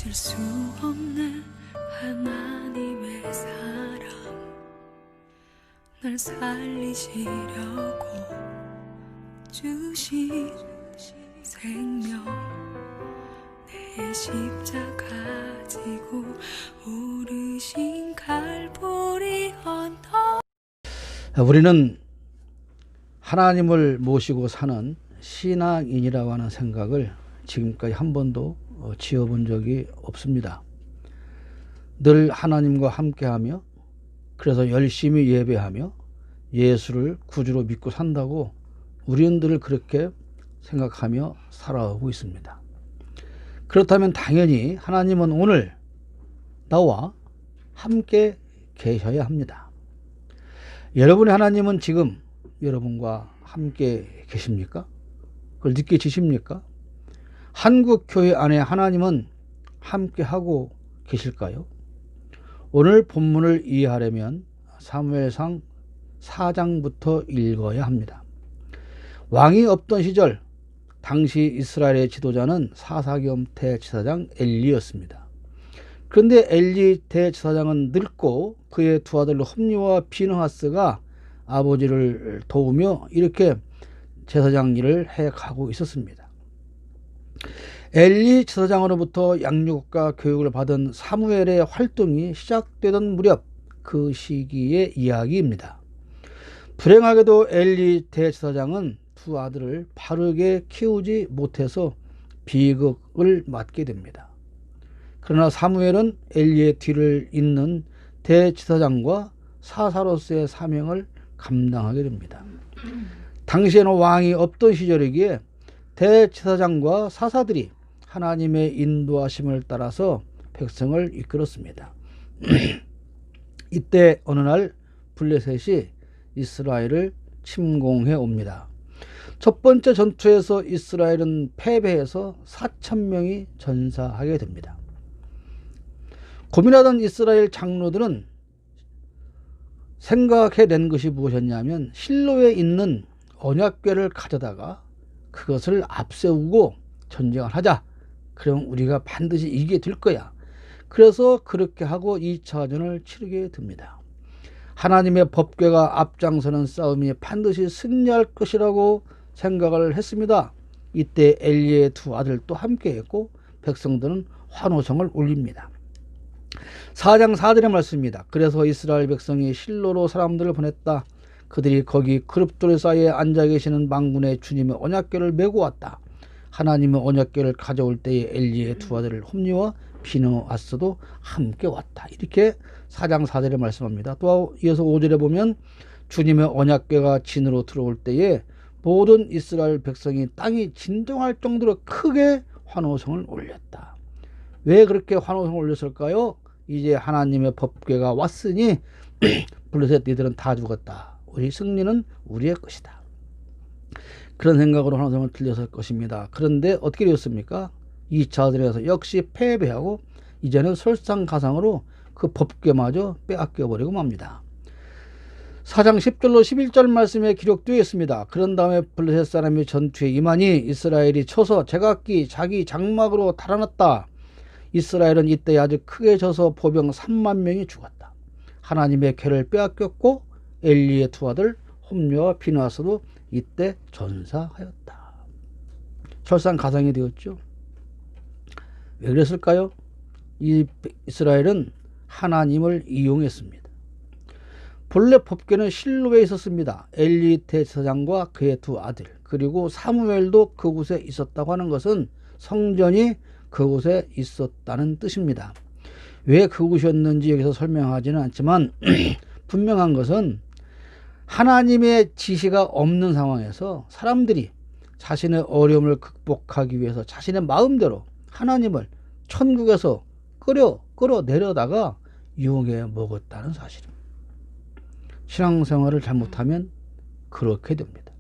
잊을 수 없는 하나님의 사랑, 날 살리시려고 주신 생명, 내 십자가 지고 오르신 갈보리 언덕. 우리는 하나님을 모시고 사는 신앙인이라고 하는 생각을 지금까지 한 번도 지어본 적이 없습니다. 늘 하나님과 함께하며, 그래서 열심히 예배하며 예수를 구주로 믿고 산다고 우리는 늘 그렇게 생각하며 살아오고 있습니다. 그렇다면 당연히 하나님은 오늘 나와 함께 계셔야 합니다. 여러분의 하나님은 지금 여러분과 함께 계십니까? 그걸 느껴지십니까? 한국교회 안에 하나님은 함께 하고 계실까요? 오늘 본문을 이해하려면 사무엘상 4장부터 읽어야 합니다. 왕이 없던 시절, 당시 이스라엘의 지도자는 사사겸 대제사장 엘리였습니다. 그런데 엘리 대제사장은 늙고 그의 두 아들 홈리와 비느하스가 아버지를 도우며 이렇게 제사장 일을 해가고 있었습니다. 엘리 제사장으로부터 양육과 교육을 받은 사무엘의 활동이 시작되던 무렵, 그 시기의 이야기입니다. 불행하게도 엘리 대제사장은 두 아들을 바르게 키우지 못해서 비극을 맞게 됩니다. 그러나 사무엘은 엘리의 뒤를 잇는 대제사장과 사사로서의 사명을 감당하게 됩니다. 당시에는 왕이 없던 시절이기에 대제사장과 사사들이 하나님의 인도하심을 따라서 백성을 이끌었습니다. 이때 어느 날 블레셋이 이스라엘을 침공해 옵니다. 첫 번째 전투에서 이스라엘은 패배해서 4,000명이 전사하게 됩니다. 고민하던 이스라엘 장로들은 생각해낸 것이 무엇이었냐면, 실로에 있는 언약궤를 가져다가 그것을 앞세우고 전쟁을 하자. 그럼 우리가 반드시 이기게 될 거야. 그래서 그렇게 하고 2차전을 치르게 됩니다. 하나님의 법궤가 앞장서는 싸움이 반드시 승리할 것이라고 생각을 했습니다. 이때 엘리의 두 아들도 함께했고 백성들은 환호성을 울립니다. 4장 4절의 말씀입니다. 그래서 이스라엘 백성이 실로로 사람들을 보냈다. 그들이 거기 그룹돌 사이에 앉아 계시는 망군의 주님의 언약궤를 메고 왔다. 하나님의 언약궤를 가져올 때에 엘리의 두 아들 홈리와 비느하스도 함께 왔다. 이렇게 4장 4절에 말씀합니다. 또 이어서 5절에 보면 주님의 언약궤가 진으로 들어올 때에 모든 이스라엘 백성이 땅이 진동할 정도로 크게 환호성을 올렸다. 왜 그렇게 환호성을 올렸을까요? 이제 하나님의 법궤가 왔으니 블레셋 니들은 다 죽었다. 우리 승리는 우리의 것이다. 그런 생각으로 환호성을 들렸을 것입니다. 그런데 어떻게 되었습니까? 2차전에서 역시 패배하고 이제는 설상가상으로 그 법궤마저 빼앗겨버리고 맙니다. 4장 10절로 11절 말씀에 기록되어 있습니다. 그런 다음에 블레셋 사람이 전투에 임하니 이스라엘이 쳐서 제각기 자기 장막으로 달아났다. 이스라엘은 이때 아주 크게 져서 보병 3만 명이 죽었다. 하나님의 궤를 빼앗겼고 엘리의 두 아들 홈리와 비느하스도 이때 전사하였다. 설상가상이 되었죠. 왜 그랬을까요? 이스라엘은 하나님을 이용했습니다. 본래 법궤는 실로에 있었습니다. 엘리 대제사장과 그의 두 아들, 그리고 사무엘도 그곳에 있었다고 하는 것은 성전이 그곳에 있었다는 뜻입니다. 왜 그곳이었는지 여기서 설명하지는 않지만 분명한 것은 하나님의 지시가 없는 상황에서 사람들이 자신의 어려움을 극복하기 위해서 자신의 마음대로 하나님을 천국에서 끌어내려다가 유혹해 먹었다는 사실입니다. 신앙생활을 잘못하면 그렇게 됩니다.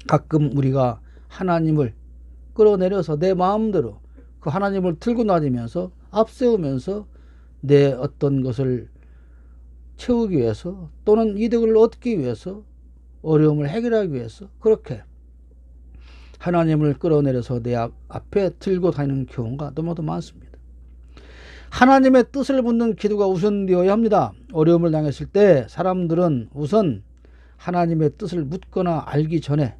가끔 우리가 하나님을 끌어내려서 내 마음대로 그 하나님을 들고 다니면서 앞세우면서 내 어떤 것을 채우기 위해서 또는 이득을 얻기 위해서 어려움을 해결하기 위해서 그렇게 하나님을 끌어내려서 내 앞에 들고 다니는 경우가 너무도 많습니다. 하나님의 뜻을 묻는 기도가 우선되어야 합니다. 어려움을 당했을 때 사람들은 우선 하나님의 뜻을 묻거나 알기 전에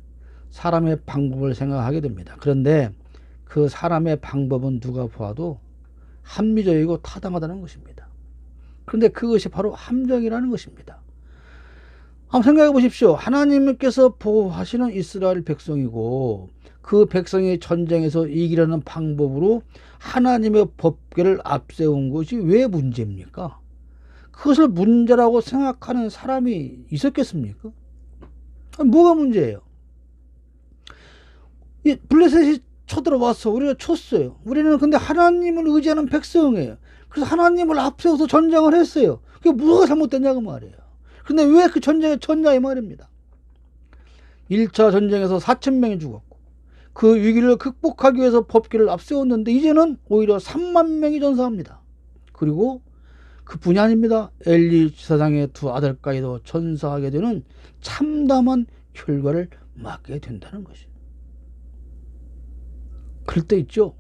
사람의 방법을 생각하게 됩니다. 그런데 그 사람의 방법은 누가 보아도 합리적이고 타당하다는 것입니다. 그런데 그것이 바로 함정이라는 것입니다. 한번 생각해 보십시오. 하나님께서 보호하시는 이스라엘 백성이고 그 백성이 전쟁에서 이기려는 방법으로 하나님의 법궤를 앞세운 것이 왜 문제입니까? 그것을 문제라고 생각하는 사람이 있었겠습니까? 뭐가 문제예요? 이 블레셋이 쳐들어와서 우리가 쳤어요. 우리는 근데 하나님을 의지하는 백성이에요. 그래서 하나님을 앞세워서 전쟁을 했어요. 그게 뭐가 잘못됐냐고 말이에요. 근데 왜 그 전쟁에 졌냐 이 말입니다. 1차 전쟁에서 4,000명이 죽었고 그 위기를 극복하기 위해서 법궤를 앞세웠는데 이제는 오히려 3만 명이 전사합니다. 그리고 그뿐이 아닙니다. 엘리 지사장의 두 아들까지도 전사하게 되는 참담한 결과를 맞게 된다는 것이에요. 그럴 때 있죠.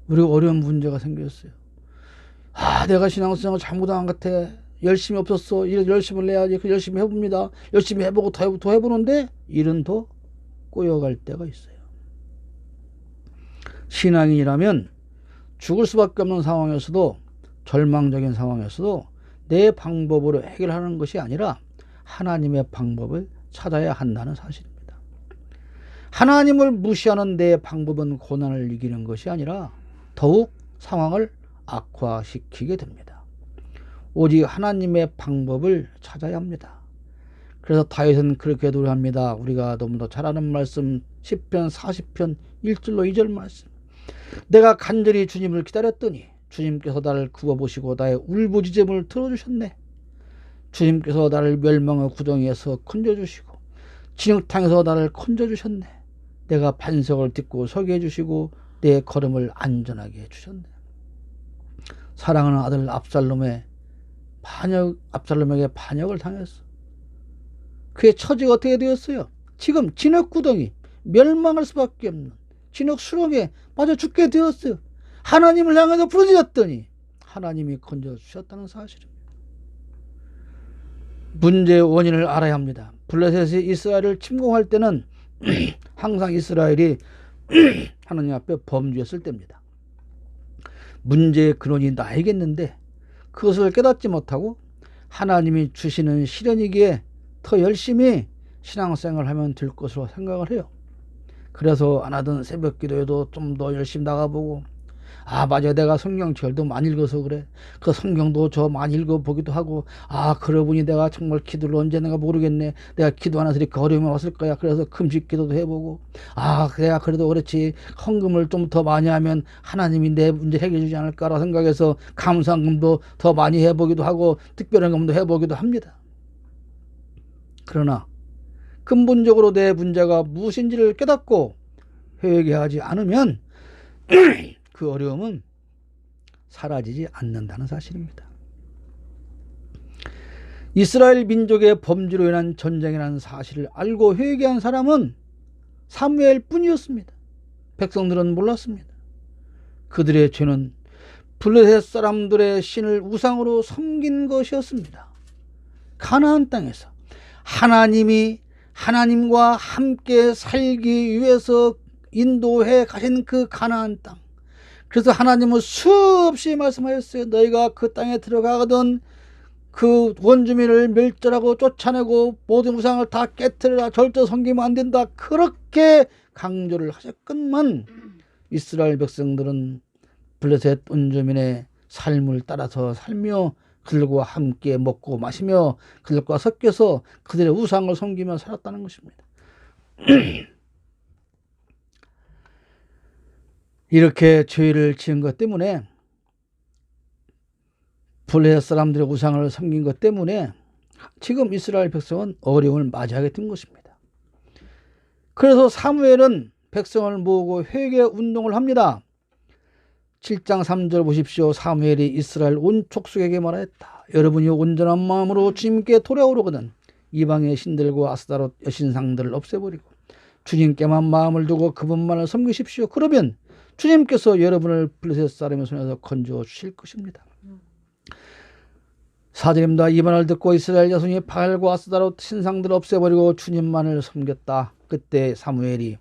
우리가 어려운 문제가 생겼어요. 내가 신앙생활 잘못한 것 같아. 열심히 없었어. 일 열심히 해야지. 열심히 해봅니다. 열심히 해보고 더 해보는데 일은 더 꼬여갈 때가 있어요. 신앙인이라면 죽을 수밖에 없는 상황에서도 절망적인 상황에서도 내 방법으로 해결하는 것이 아니라 하나님의 방법을 찾아야 한다는 사실입니다. 하나님을 무시하는 내 방법은 고난을 이기는 것이 아니라 더욱 상황을 악화시키게 됩니다. 오직 하나님의 방법을 찾아야 합니다. 그래서 다윗은 그렇게 노래합니다. 우리가 너무도 잘 아는 말씀 10편 40편 1절로 2절 말씀. 내가 간절히 주님을 기다렸더니 주님께서 나를 구워보시고 나의 울부짖음을 들어주셨네. 주님께서 나를 멸망의 구덩이에서 건져주시고 진흙탕에서 나를 건져주셨네. 내가 반석을 딛고 서게 해주시고 내 걸음을 안전하게 해주셨네. 사랑하는 아들 압살롬에게 반역을 당했어. 그의 처지가 어떻게 되었어요? 지금 진흙구덩이, 멸망할 수밖에 없는 진흙 수렁에 빠져 죽게 되었어요. 하나님을 향해서 부르짖었더니 하나님이 건져주셨다는 사실입니다. 문제의 원인을 알아야 합니다. 블레셋이 이스라엘을 침공할 때는 항상 이스라엘이 하나님 앞에 범죄했을 때입니다. 문제의 근원이 나에겠는데 그것을 깨닫지 못하고 하나님이 주시는 시련이기에 더 열심히 신앙생활을 하면 될 것으로 생각을 해요. 그래서 안 하던 새벽 기도에도 좀 더 열심히 나가보고 맞아 내가 성경 절도 많이 읽어서 그래. 그 성경도 저 많이 읽어보기도 하고 그러고 보니 내가 정말 기도를 언제 내가 모르겠네. 내가 기도 안 해서 이렇게 어려움이 왔을 거야. 그래서 금식 기도도 해보고 내가 그래도 그렇지 헌금을 좀 더 많이 하면 하나님이 내 문제 해결해 주지 않을까라 생각해서 감사헌금도 더 많이 해보기도 하고 특별한 헌금도 해보기도 합니다. 그러나 근본적으로 내 문제가 무엇인지를 깨닫고 회개하지 않으면 그 어려움은 사라지지 않는다는 사실입니다. 이스라엘 민족의 범죄로 인한 전쟁이라는 사실을 알고 회개한 사람은 사무엘 뿐이었습니다. 백성들은 몰랐습니다. 그들의 죄는 블레셋 사람들의 신을 우상으로 섬긴 것이었습니다. 가나안 땅에서 하나님과 함께 살기 위해서 인도해 가신 그 가나안 땅. 그래서 하나님은 수없이 말씀하셨어요. 너희가 그 땅에 들어가거든 그 원주민을 멸절하고 쫓아내고 모든 우상을 다 깨뜨려라. 절대 섬기면 안 된다. 그렇게 강조를 하셨건만 이스라엘 백성들은 블레셋 원주민의 삶을 따라서 살며 그들과 함께 먹고 마시며 그들과 섞여서 그들의 우상을 섬기며 살았다는 것입니다. 이렇게 죄를 지은 것 때문에 블레셋 사람들의 우상을 섬긴 것 때문에 지금 이스라엘 백성은 어려움을 맞이하게 된 것입니다. 그래서 사무엘은 백성을 모으고 회개 운동을 합니다. 7장 3절 보십시오. 사무엘이 이스라엘 온 족속에게 말하였다. 여러분이 온전한 마음으로 주님께 돌아오려거든 이방의 신들과 아스타롯 여신상들을 없애버리고 주님께만 마음을 두고 그분만을 섬기십시오. 그러면 주님께서 여러분을 블레셋 사람의 손에서 건져 주실 것입니다. 4절입니다. 이 말을 듣고 이스라엘 자손이 바알과 아스다롯 신상들을 없애버리고 주님만을 섬겼다. 그때 사무엘이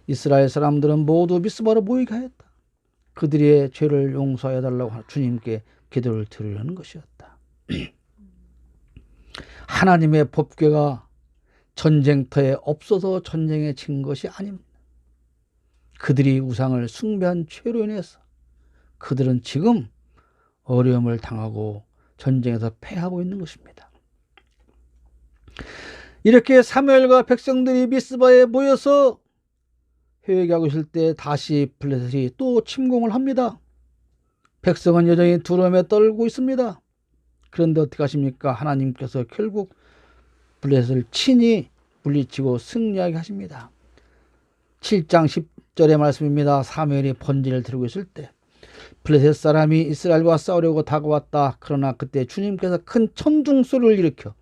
이스라엘 사람들은 모두 미스바로 모이게 하였다. 그들의 죄를 용서해 달라고 주님께 기도를 드리려는 것이었다. 하나님의 법궤가 전쟁터에 없어서 전쟁에 진 것이 아닙니다. 그들이 우상을 숭배한 죄로 인해서 그들은 지금 어려움을 당하고 전쟁에서 패하고 있는 것입니다. 이렇게 사무엘과 백성들이 미스바에 모여서 회개하고 있을 때 다시 블레셋이 또 침공을 합니다. 백성은 여전히 두려움에 떨고 있습니다. 그런데 어떻게 하십니까? 하나님께서 결국 블레셋을 친히 물리치고 승리하게 하십니다. 7장 10절의 말씀입니다. 사무엘이 번제를 들고 있을 때 블레셋 사람이 이스라엘과 싸우려고 다가왔다. 그러나 그때 주님께서 큰 천둥 소리를 일으켜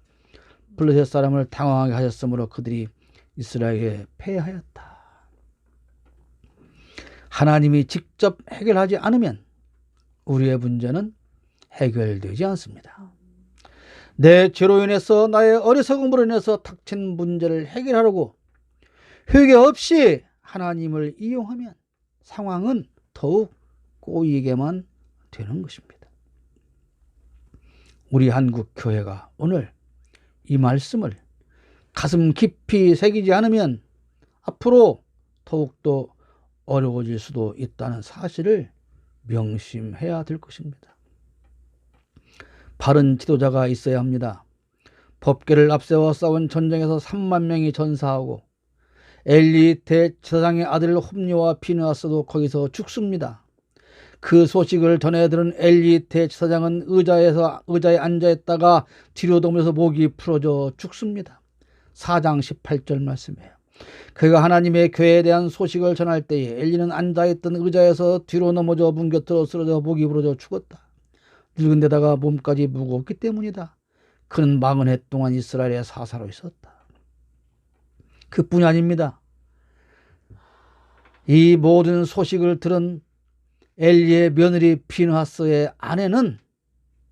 블레셋 사람을 당황하게 하셨으므로 그들이 이스라엘에 패하였다. 하나님이 직접 해결하지 않으면 우리의 문제는 해결되지 않습니다. 내 죄로 인해서 나의 어리석음으로 인해서 닥친 문제를 해결하려고 회개 없이 하나님을 이용하면 상황은 더욱 꼬이게만 되는 것입니다. 우리 한국 교회가 오늘 이 말씀을 가슴 깊이 새기지 않으면 앞으로 더욱더 어려워질 수도 있다는 사실을 명심해야 될 것입니다. 바른 지도자가 있어야 합니다. 법궤를 앞세워 싸운 전쟁에서 3만 명이 전사하고 엘리 대제사장의 아들 홈리와 비느하스도 거기서 죽습니다. 그 소식을 전해 들은 엘리 대제사장은 의자에 앉아있다가 뒤로 넘어져서 목이 풀어져 죽습니다. 4장 18절 말씀이에요. 그가 하나님의 교회에 대한 소식을 전할 때에 엘리는 앉아있던 의자에서 뒤로 넘어져 문 곁으로 쓰러져 목이 부러져 죽었다. 늙은 데다가 몸까지 무겁기 때문이다. 그는 40해 동안 이스라엘의 사사로 있었다. 그뿐이 아닙니다. 이 모든 소식을 들은 엘리의 며느리 비느하스의 아내는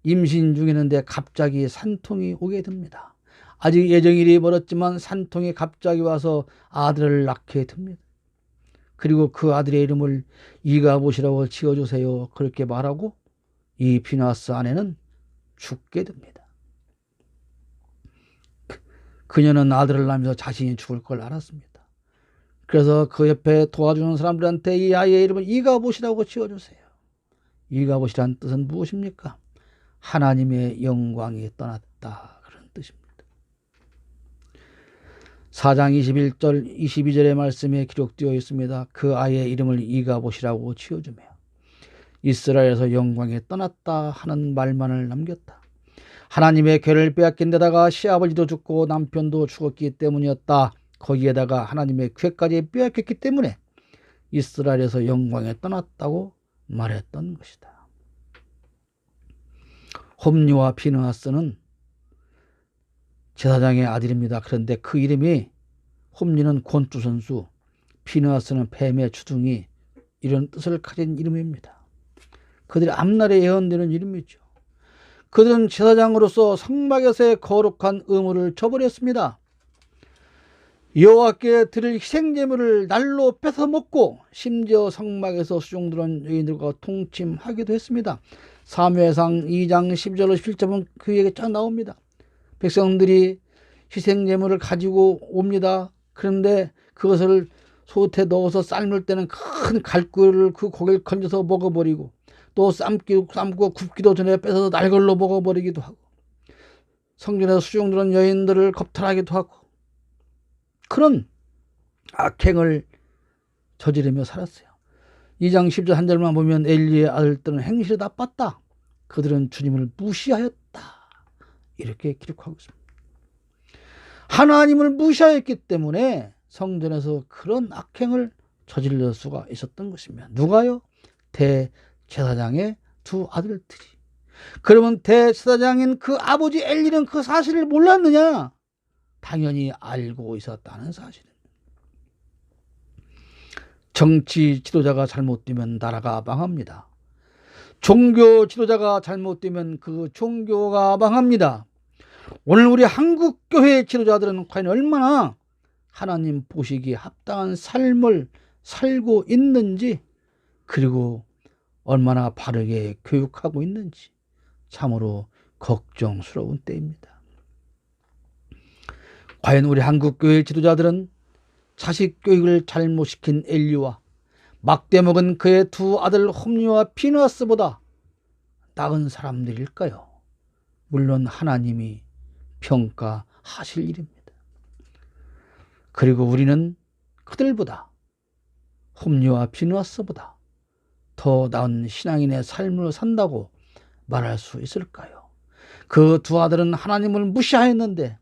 임신 중이었는데 갑자기 산통이 오게 됩니다. 아직 예정일이 멀었지만 산통이 갑자기 와서 아들을 낳게 됩니다. 그리고 그 아들의 이름을 이가봇이라고 지어주세요. 그렇게 말하고 이 비느하스 아내는 죽게 됩니다. 그녀는 아들을 낳으면서 자신이 죽을 걸 알았습니다. 그래서 그 옆에 도와주는 사람들한테 이 아이의 이름을 이가봇이라고 지어주세요. 이가봇이란 뜻은 무엇입니까? 하나님의 영광이 떠났다, 그런 뜻입니다. 4장 21절 22절의 말씀에 기록되어 있습니다. 그 아이의 이름을 이가봇이라고 지어주며 이스라엘에서 영광이 떠났다 하는 말만을 남겼다. 하나님의 궤를 빼앗긴 데다가 시아버지도 죽고 남편도 죽었기 때문이었다. 거기에다가 하나님의 궤까지 빼앗겼기 때문에 이스라엘에서 영광이 떠났다고 말했던 것이다. 홈리와 비느하스는 제사장의 아들입니다. 그런데 그 이름이 홈리는 권투선수, 비느하스는 뱀의 주둥이, 이런 뜻을 가진 이름입니다. 그들이 앞날에 예언되는 이름이죠. 그들은 제사장으로서 성막에서의 거룩한 의무를 저버렸습니다. 여호와께 드릴 희생제물을 날로 뺏어먹고 심지어 성막에서 수종들은 여인들과 동침하기도 했습니다. 사무엘상 2장 12절로 11절은 그 얘기가 쫙 나옵니다. 백성들이 희생제물을 가지고 옵니다. 그런데 그것을 솥에 넣어서 삶을 때는 큰 갈구를 그 고기를 건져서 먹어버리고 또 삶고 굽기도 전에 뺏어서 날걸로 먹어버리기도 하고 성전에서 수종들은 여인들을 겁탈하기도 하고 그런 악행을 저지르며 살았어요. 2장 10절 한 절만 보면 엘리의 아들들은 행실이 나빴다. 그들은 주님을 무시하였다. 이렇게 기록하고 있습니다. 하나님을 무시하였기 때문에 성전에서 그런 악행을 저질러 수가 있었던 것입니다. 누가요? 대제사장의 두 아들들이. 그러면 대제사장인 그 아버지 엘리는 그 사실을 몰랐느냐? 당연히 알고 있었다는 사실입니다. 정치 지도자가 잘못되면 나라가 망합니다. 종교 지도자가 잘못되면 그 종교가 망합니다. 오늘 우리 한국교회 지도자들은 과연 얼마나 하나님 보시기에 합당한 삶을 살고 있는지, 그리고 얼마나 바르게 교육하고 있는지 참으로 걱정스러운 때입니다. 과연 우리 한국교회 지도자들은 자식 교육을 잘못시킨 엘리와 막대 먹은 그의 두 아들 홈리와 피느하스보다 나은 사람들일까요? 물론 하나님이 평가하실 일입니다. 그리고 우리는 그들보다, 홈리와 피느하스보다 더 나은 신앙인의 삶을 산다고 말할 수 있을까요? 그 두 아들은 하나님을 무시하였는데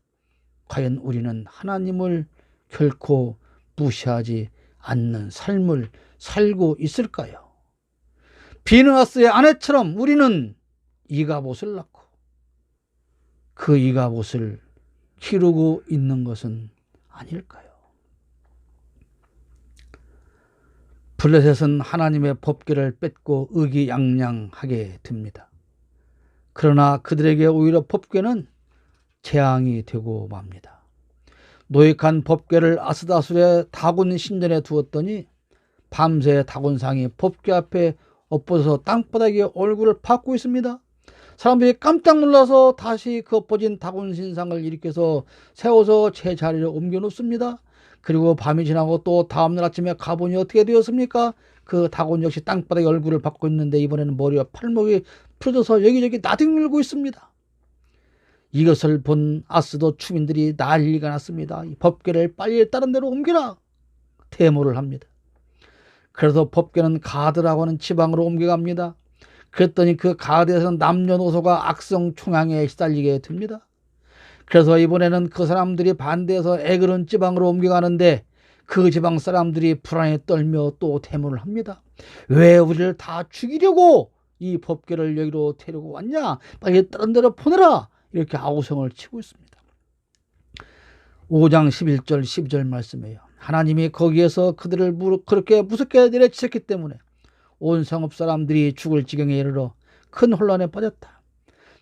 과연 우리는 하나님을 결코 무시하지 않는 삶을 살고 있을까요? 비느하스의 아내처럼 우리는 이가봇을 낳고 그 이가봇을 기르고 있는 것은 아닐까요? 블레셋은 하나님의 법궤를 뺏고 의기양양하게 됩니다. 그러나 그들에게 오히려 법궤는 재앙이 되고 맙니다. 노획한 법궤를 아스다술의 다곤 신전에 두었더니 밤새 다곤상이 법궤 앞에 엎어져서 땅바닥에 얼굴을 박고 있습니다. 사람들이 깜짝 놀라서 다시 그 엎어진 다곤 신상을 일으켜서 세워서 제자리로 옮겨 놓습니다. 그리고 밤이 지나고 또 다음날 아침에 가보니 어떻게 되었습니까? 그 다곤 역시 땅바닥에 얼굴을 박고 있는데 이번에는 머리와 팔목이 풀어져서 여기저기 나뒹굴고 있습니다. 이것을 본 아스도 주민들이 난리가 났습니다. 이 법궤를 빨리 다른 데로 옮기라 대모를 합니다. 그래서 법궤는 가드라고 하는 지방으로 옮겨갑니다. 그랬더니 그 가드에서는 남녀노소가 악성 총향에 시달리게 됩니다. 그래서 이번에는 그 사람들이 반대해서 에그론 지방으로 옮겨가는데 그 지방 사람들이 불안에 떨며 또 대모를 합니다. 왜 우리를 다 죽이려고 이 법궤를 여기로 데리고 왔냐? 빨리 다른 데로 보내라! 이렇게 아우성을 치고 있습니다. 5장 11절 12절 말씀이에요. 하나님이 거기에서 그들을 그렇게 무섭게 내려치셨기 때문에 온 성읍 사람들이 죽을 지경에 이르러 큰 혼란에 빠졌다.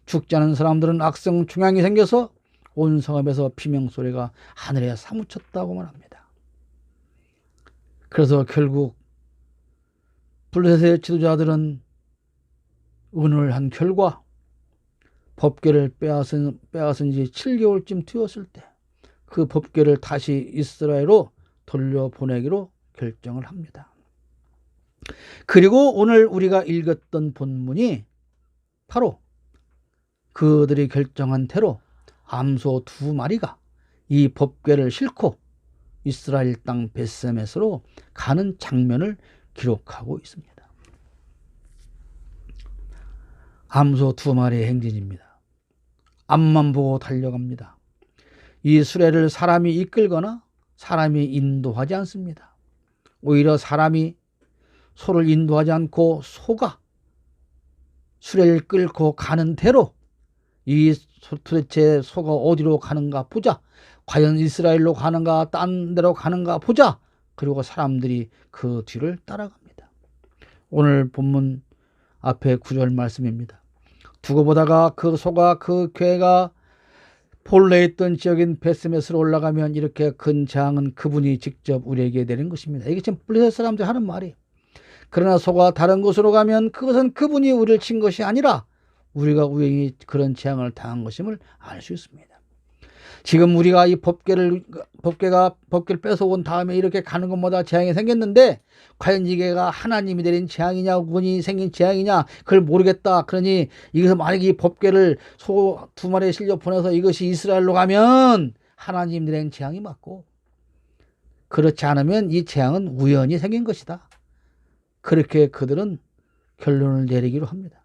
죽지 않은 사람들은 악성 중향이 생겨서 온 성읍에서 비명소리가 하늘에 사무쳤다고 말합니다. 그래서 결국 블레셋의 지도자들은 의논을 한 결과 법궤를 빼앗은 지 7개월쯤 되었을 때 그 법궤를 다시 이스라엘로 돌려보내기로 결정을 합니다. 그리고 오늘 우리가 읽었던 본문이 바로 그들이 결정한 대로 암소 2마리가 이 법궤를 싣고 이스라엘 땅 벳세메스로 가는 장면을 기록하고 있습니다. 암소 2마리의 행진입니다. 앞만 보고 달려갑니다. 이 수레를 사람이 이끌거나 사람이 인도하지 않습니다. 오히려 사람이 소를 인도하지 않고 소가 수레를 끌고 가는 대로 이 도대체 소가 어디로 가는가 보자. 과연 이스라엘로 가는가 딴 데로 가는가 보자. 그리고 사람들이 그 뒤를 따라갑니다. 오늘 본문 앞에 9절 말씀입니다. 두고 보다가 그 소가 그 궤가 본래 있던 지역인 벳세메스로 올라가면 이렇게 큰 재앙은 그분이 직접 우리에게 내린 것입니다. 이게 지금 블레셋 사람들이 하는 말이에요. 그러나 소가 다른 곳으로 가면 그것은 그분이 우리를 친 것이 아니라 우리가 우연히 그런 재앙을 당한 것임을 알 수 있습니다. 지금 우리가 이 법궤를 뺏어온 다음에 이렇게 가는 것마다 재앙이 생겼는데 과연 이게가 하나님이 내린 재앙이냐 그분이 생긴 재앙이냐 그걸 모르겠다. 그러니 이것을 만약에 이 법궤를 소 2마리에 실려 보내서 이것이 이스라엘로 가면 하나님 내린 재앙이 맞고 그렇지 않으면 이 재앙은 우연히 생긴 것이다. 그렇게 그들은 결론을 내리기로 합니다.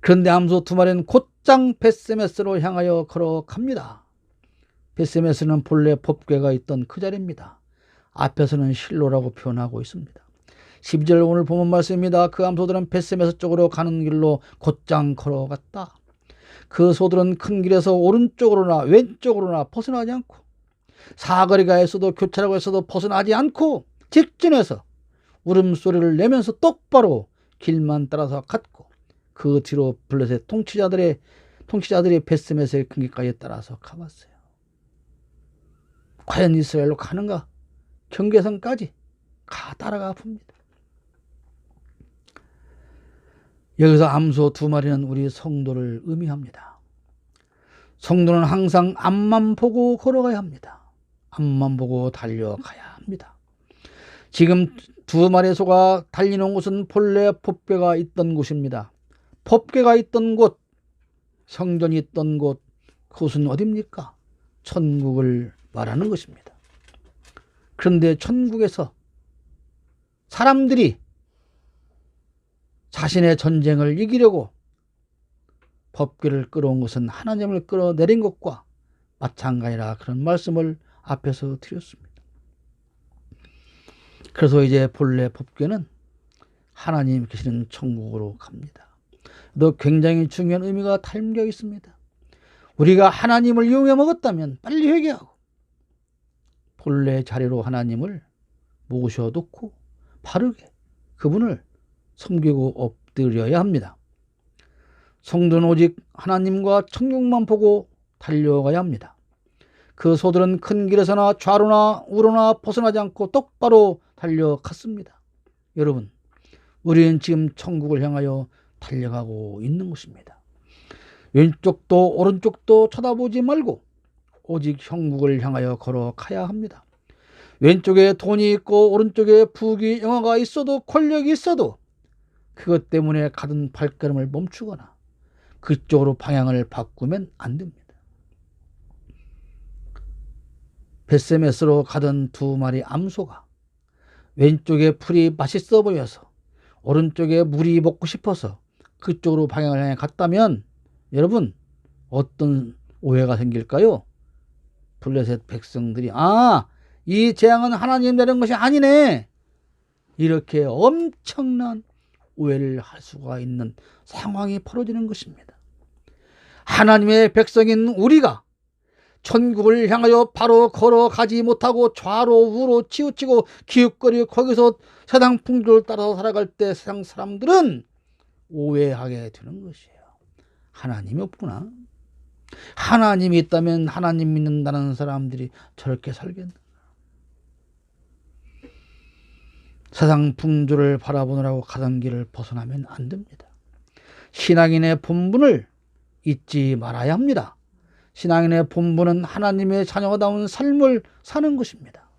그런데 암소 2마리는 곧장 벳세메스로 향하여 걸어갑니다. 벳세메스는 본래 법궤가 있던 그 자리입니다. 앞에서는 실로라고 표현하고 있습니다. 12절 오늘 본문 말씀입니다. 그 암소들은 벳세메스 쪽으로 가는 길로 곧장 걸어갔다. 그 소들은 큰 길에서 오른쪽으로나 왼쪽으로나 벗어나지 않고 사거리가 있어도 교차라고 했어도 벗어나지 않고 직진해서 울음소리를 내면서 똑바로 길만 따라서 갔고, 그 뒤로 블레셋 통치자들이 베스메스의 근기까지 따라서 가봤어요. 과연 이스라엘로 가는가? 경계선까지 따라가 봅니다. 여기서 암소 2마리는 우리 성도를 의미합니다. 성도는 항상 앞만 보고 걸어가야 합니다. 앞만 보고 달려가야 합니다. 지금 2마리의 소가 달리는 곳은 본래 법궤가 있던 곳입니다. 법궤가 있던 곳, 성전이 있던 곳, 그곳은 어디입니까? 천국을 말하는 것입니다. 그런데 천국에서 사람들이 자신의 전쟁을 이기려고 법궤를 끌어온 것은 하나님을 끌어내린 것과 마찬가지라, 그런 말씀을 앞에서 드렸습니다. 그래서 이제 본래 법궤는 하나님 계시는 천국으로 갑니다. 또 굉장히 중요한 의미가 담겨 있습니다. 우리가 하나님을 이용해 먹었다면 빨리 회개하고 본래 자리로 하나님을 모셔놓고 바르게 그분을 섬기고 엎드려야 합니다. 성도는 오직 하나님과 천국만 보고 달려가야 합니다. 그 소들은 큰 길에서나 좌로나 우로나 벗어나지 않고 똑바로 달려갔습니다. 여러분, 우리는 지금 천국을 향하여 달려가고 있는 것입니다. 왼쪽도 오른쪽도 쳐다보지 말고 오직 천국을 향하여 걸어가야 합니다. 왼쪽에 돈이 있고 오른쪽에 부귀 영화가 있어도 권력이 있어도 그것 때문에 가던 발걸음을 멈추거나 그쪽으로 방향을 바꾸면 안 됩니다. 베스메스로 가던 2마리 암소가 왼쪽에 풀이 맛있어 보여서 오른쪽에 물이 먹고 싶어서 그쪽으로 방향을 향해 갔다면 여러분, 어떤 오해가 생길까요? 블레셋 백성들이 이 재앙은 하나님 내린 것이 아니네, 이렇게 엄청난 오해를 할 수가 있는 상황이 벌어지는 것입니다. 하나님의 백성인 우리가 천국을 향하여 바로 걸어가지 못하고 좌로 우로 치우치고 기웃거리고 거기서 세상 풍조를 따라서 살아갈 때 세상 사람들은 오해하게 되는 것이에요. 하나님이 없구나. 하나님이 있다면 하나님 믿는다는 사람들이 저렇게 살겠나. 세상 풍조를 바라보느라고 가던 길을 벗어나면 안 됩니다. 신앙인의 본분을 잊지 말아야 합니다. 신앙인의 본분은 하나님의 자녀다운 삶을 사는 것입니다.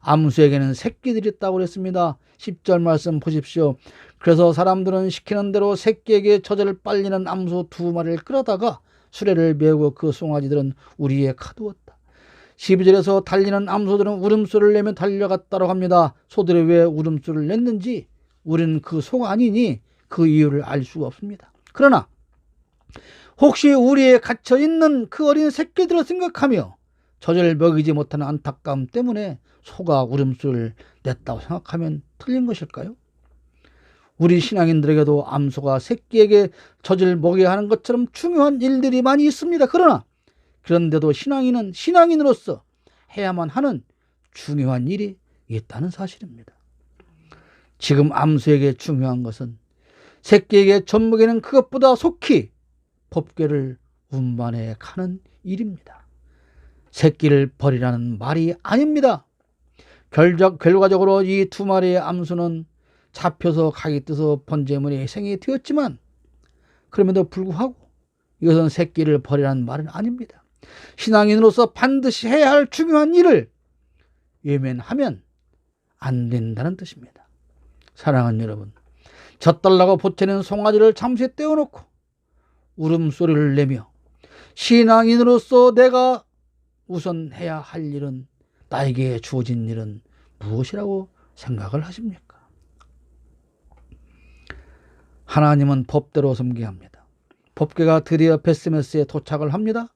암수에게는 새끼들이 있다고 그랬습니다. 10절 말씀 보십시오. 그래서 사람들은 시키는 대로 새끼에게 젖을 빨리는 암수 2마리를 끌어다가 수레를 메우고 그 송아지들은 우리에 가두었다. 12절에서 달리는 암소들은 울음소리를 내며 달려갔다고 합니다. 소들이 왜 울음소리를 냈는지 우리는 그 소가 아니니 그 이유를 알 수가 없습니다. 그러나 혹시 우리에 갇혀있는 그 어린 새끼들을 생각하며 젖을 먹이지 못하는 안타까움 때문에 소가 울음소리를 냈다고 생각하면 틀린 것일까요? 우리 신앙인들에게도 암소가 새끼에게 젖을 먹여야 하는 것처럼 중요한 일들이 많이 있습니다. 그런데도 신앙인은 신앙인으로서 해야만 하는 중요한 일이 있다는 사실입니다. 지금 암소에게 중요한 것은 새끼에게 젖 먹이는 그것보다 속히 법궤를 운반해 가는 일입니다. 새끼를 버리라는 말이 아닙니다. 결과적으로 이 2마리의 암소는 잡혀서 가기 떠서 번제물의 희생이 되었지만 그럼에도 불구하고 이것은 새끼를 버리라는 말은 아닙니다. 신앙인으로서 반드시 해야 할 중요한 일을 외면하면 안 된다는 뜻입니다. 사랑하는 여러분, 젖달라고 보채는 송아지를 잠시 떼어놓고 울음소리를 내며 신앙인으로서 내가 우선 해야 할 일은, 나에게 주어진 일은 무엇이라고 생각을 하십니까? 하나님은 법대로 섬겨야 합니다. 법궤가 드디어 베스메스에 도착을 합니다.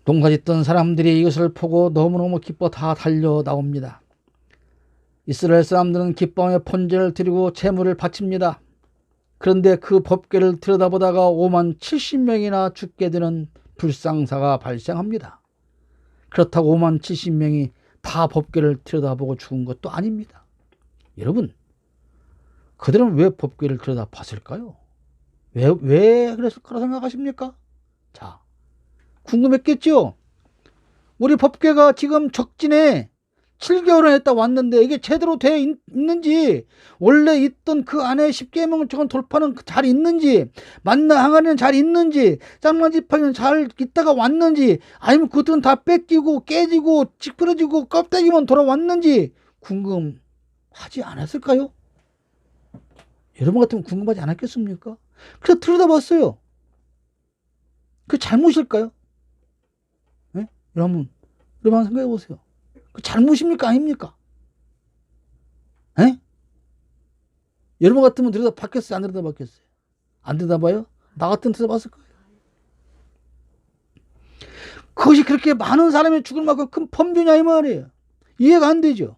농사짓던 사람들이 이것을 보고 너무너무 기뻐 다 달려 나옵니다. 이스라엘 사람들은 기뻐하며 번제를 드리고 제물을 바칩니다. 그런데 그 법궤를 들여다보다가 5만 70명이나 죽게 되는 불상사가 발생합니다. 그렇다고 5만 70명이 다 법궤를 들여다보고 죽은 것도 아닙니다. 여러분, 그들은 왜 법궤를 들여다봤을까요? 왜 그랬을 거라 생각하십니까? 자, 궁금했겠죠? 우리 법궤가 지금 적진에 7개월을 했다 왔는데 이게 제대로 돼 있는지, 원래 있던 그 안에 10계명을 적은 돌파는 잘 있는지, 만나 항아리는 잘 있는지, 쌍만 지팡이는 잘 있다가 왔는지, 아니면 그것들은 다 뺏기고 깨지고 찌그러지고 껍데기만 돌아왔는지 궁금하지 않았을까요? 여러분 같으면 궁금하지 않았겠습니까? 그래서 들여다봤어요. 그 잘못일까요? 네? 여러분 한번 생각해 보세요. 그 잘못입니까? 아닙니까? 에? 여러분 같으면 들여다봤겠어요? 안 들여다봤겠어요? 안 들여다봐요? 나 같으면 들여다봤을 거예요. 그것이 그렇게 많은 사람이 죽을 만큼 큰 범죄냐 이 말이에요. 이해가 안 되죠.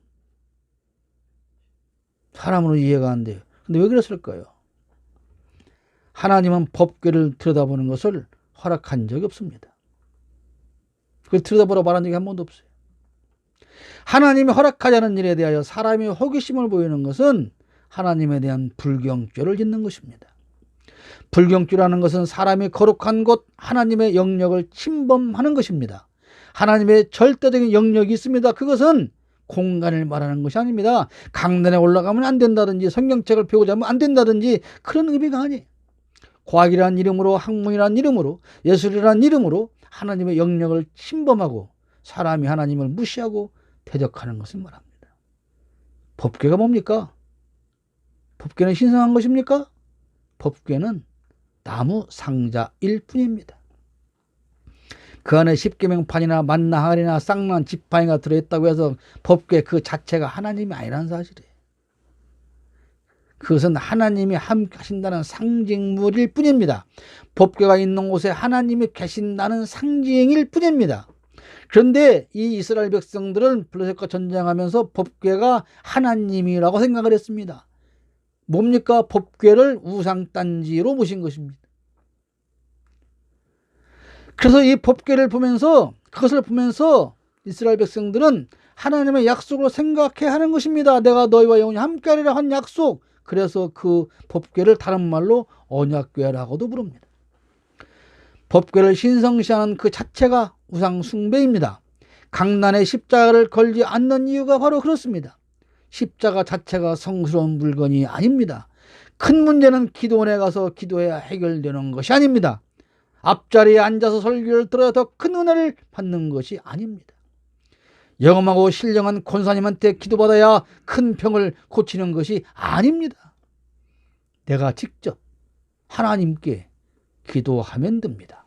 사람으로 이해가 안 돼요. 근데 왜 그랬을까요? 하나님은 법궤를 들여다보는 것을 허락한 적이 없습니다. 그걸 들여다보라고 말한 적이 한 번도 없어요. 하나님이 허락하지 않은 일에 대하여 사람이 호기심을 보이는 것은 하나님에 대한 불경죄를 짓는 것입니다. 불경죄라는 것은 사람이 거룩한 곳 하나님의 영역을 침범하는 것입니다. 하나님의 절대적인 영역이 있습니다. 그것은 공간을 말하는 것이 아닙니다. 강단에 올라가면 안 된다든지 성경책을 펴고자 하면 안 된다든지 그런 의미가 아니에요. 과학이라는 이름으로, 학문이라는 이름으로, 예술이라는 이름으로 하나님의 영역을 침범하고 사람이 하나님을 무시하고 대적하는 것을 말합니다. 법궤가 뭡니까? 법궤는 신성한 것입니까? 법궤는 나무 상자일 뿐입니다. 그 안에 십계명판이나 만나 항아리나 쌍난 지팡이가 들어있다고 해서 법궤 그 자체가 하나님이 아니라는 사실이에요. 그것은 하나님이 함께 하신다는 상징물일 뿐입니다. 법궤가 있는 곳에 하나님이 계신다는 상징일 뿐입니다. 그런데 이 이스라엘 백성들은 블레셋과 전쟁하면서 법궤가 하나님이라고 생각을 했습니다. 뭡니까? 법궤를 우상단지로 모신 것입니다. 그래서 이 법궤를 보면서, 그것을 보면서 이스라엘 백성들은 하나님의 약속으로 생각해야 하는 것입니다. 내가 너희와 영원히 함께하리라 한 약속. 그래서 그 법궤를 다른 말로 언약궤라고도 부릅니다. 법궤를 신성시하는 그 자체가 우상 숭배입니다. 강난에 십자가를 걸지 않는 이유가 바로 그렇습니다. 십자가 자체가 성스러운 물건이 아닙니다. 큰 문제는 기도원에 가서 기도해야 해결되는 것이 아닙니다. 앞자리에 앉아서 설교를 들어야 더 큰 은혜를 받는 것이 아닙니다. 영험하고 신령한 권사님한테 기도받아야 큰 병을 고치는 것이 아닙니다. 내가 직접 하나님께 기도하면 됩니다.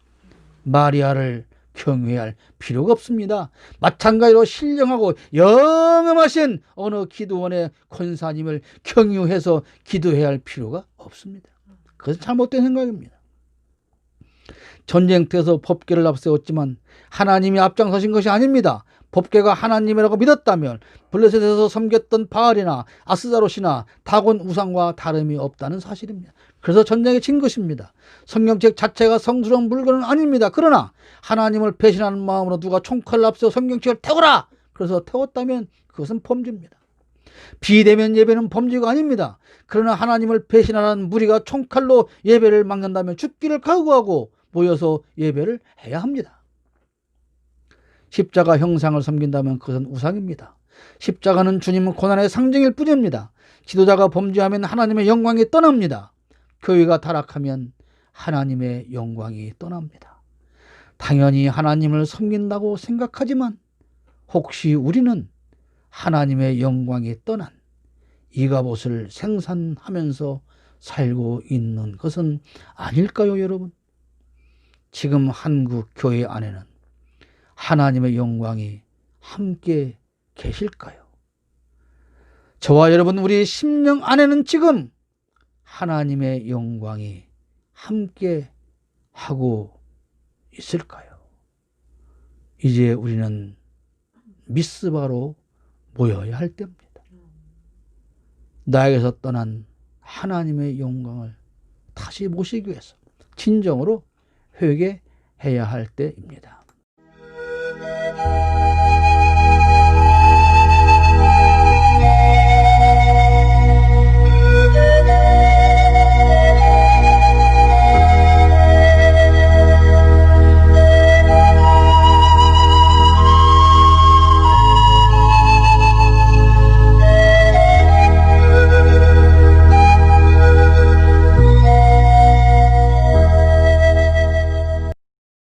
마리아를 경외할 필요가 없습니다. 마찬가지로 신령하고 영험하신 어느 기도원의 권사님을 경유해서 기도해야 할 필요가 없습니다. 그것은 잘못된 생각입니다. 전쟁터에서 법궤를 앞세웠지만 하나님이 앞장서신 것이 아닙니다. 법궤가 하나님이라고 믿었다면 블레셋에서 섬겼던 바알이나 아스다롯이나 다곤 우상과 다름이 없다는 사실입니다. 그래서 전쟁에 진 것입니다. 성경책 자체가 성스러운 물건은 아닙니다. 그러나 하나님을 배신하는 마음으로 누가 총칼을 앞세워 성경책을 태워라! 그래서 태웠다면 그것은 범죄입니다. 비대면 예배는 범죄가 아닙니다. 그러나 하나님을 배신하는 무리가 총칼로 예배를 막는다면 죽기를 각오하고 모여서 예배를 해야 합니다. 십자가 형상을 섬긴다면 그것은 우상입니다. 십자가는 주님의 고난의 상징일 뿐입니다. 지도자가 범죄하면 하나님의 영광이 떠납니다. 교회가 타락하면 하나님의 영광이 떠납니다. 당연히 하나님을 섬긴다고 생각하지만 혹시 우리는 하나님의 영광이 떠난 이 갑옷을 생산하면서 살고 있는 것은 아닐까요, 여러분? 지금 한국 교회 안에는 하나님의 영광이 함께 계실까요? 저와 여러분, 우리 심령 안에는 지금 하나님의 영광이 함께 하고 있을까요? 이제 우리는 미스바로 모여야 할 때입니다. 나에게서 떠난 하나님의 영광을 다시 모시기 위해서 진정으로 회개해야 할 때입니다.